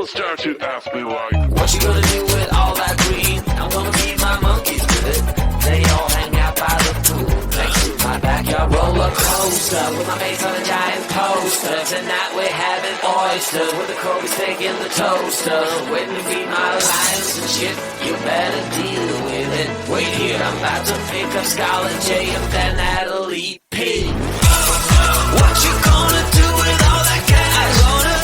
People start to ask me like, what you gonna do with all that green? I'm gonna feed my monkeys with it. They all hang out by the pool next to my backyard roller coaster with my face on a giant poster. Tonight we're having oysters with the Kobe steak in the toaster. Waiting to feed my lions and shit. You better deal with it. Wait here, I'm about to pick up Scarlett J and then Natalie P. What you gonna do with all that cash? Gonna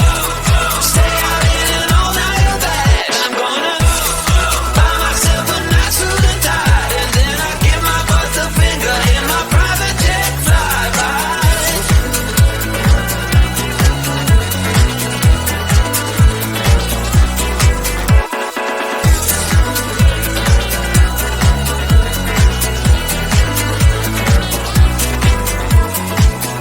stay out in an all-nighter bag. I'm gonna buy myself a nice suit and tie, and then I give my butt the finger in my private jet flyby.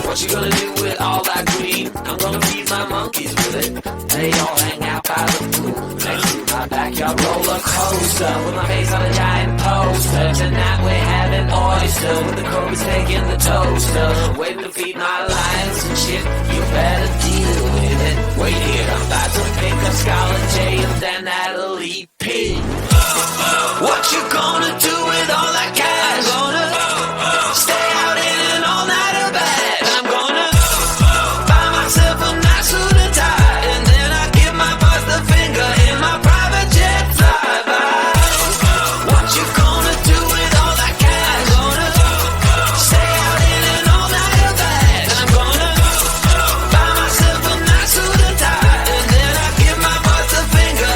What you gonna do with all that green? I'm gonna feed my monkeys with it. They all hang out by the pool next to my backyard roller coaster with my face on a giant poster. Tonight we're having oysters with the Kobe steak in the toaster. Waiting to feed my lions and shit. You better deal with it. Wait here, I'm about to pick up Scarlett J and then Natalie P. What you gonna do with all that cash? Gonna stay out in an all-nighter bag. I'm gonna buy myself a nice suit and tie, and then I give my boss the finger in my private jet flyby. What you gonna do with all that cash? Gonna stay out in an all-nighter bag. I'm gonna buy myself a nice suit and tie, and then I give my boss the finger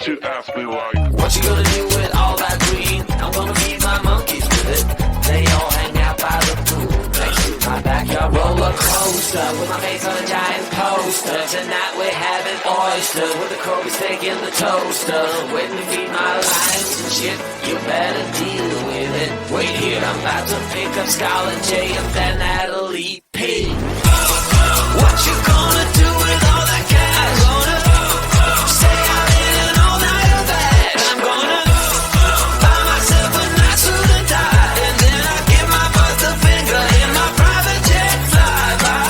What you ask me like? What you gonna do with all that green? I'm gonna feed my monkeys with it. They all hang out by the pool next to my backyard roller coaster with my face on a giant poster. Tonight we're having oysters with the Kobe steak in the toaster. Waiting to feed my lions and shit. You better deal with it. Wait here, I'm about to pick up Scarlett J and then Natalie P. What you gonna do with all that cash? Gonna stay out in an all-nighter bag. I'm gonna buy myself a nice suit and tie, and then I give my butt the finger in my private jet flyby.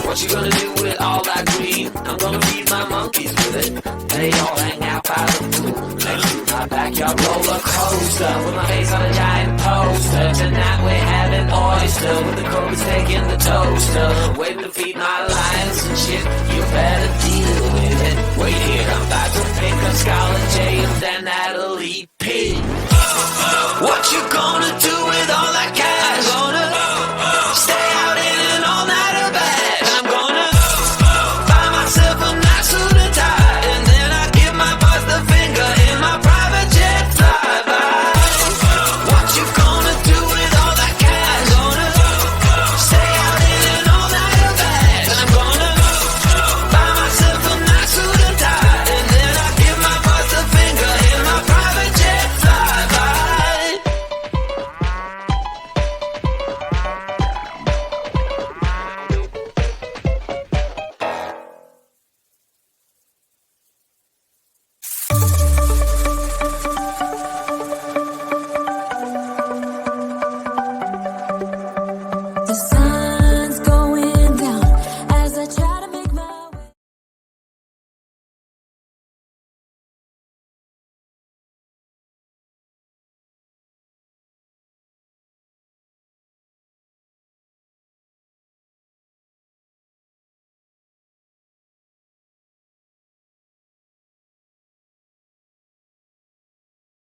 What you gonna do with all that green? I'm gonna feed my monkeys with it. They all hang out by the pool next to my backyard roller coaster with my face on a giant poster. Tonight we're having oyster with the Kobe steak in the toaster. Waiting to feed my lions and shit. You better deal with it. Wait here, I'm about to pick up Scarlett J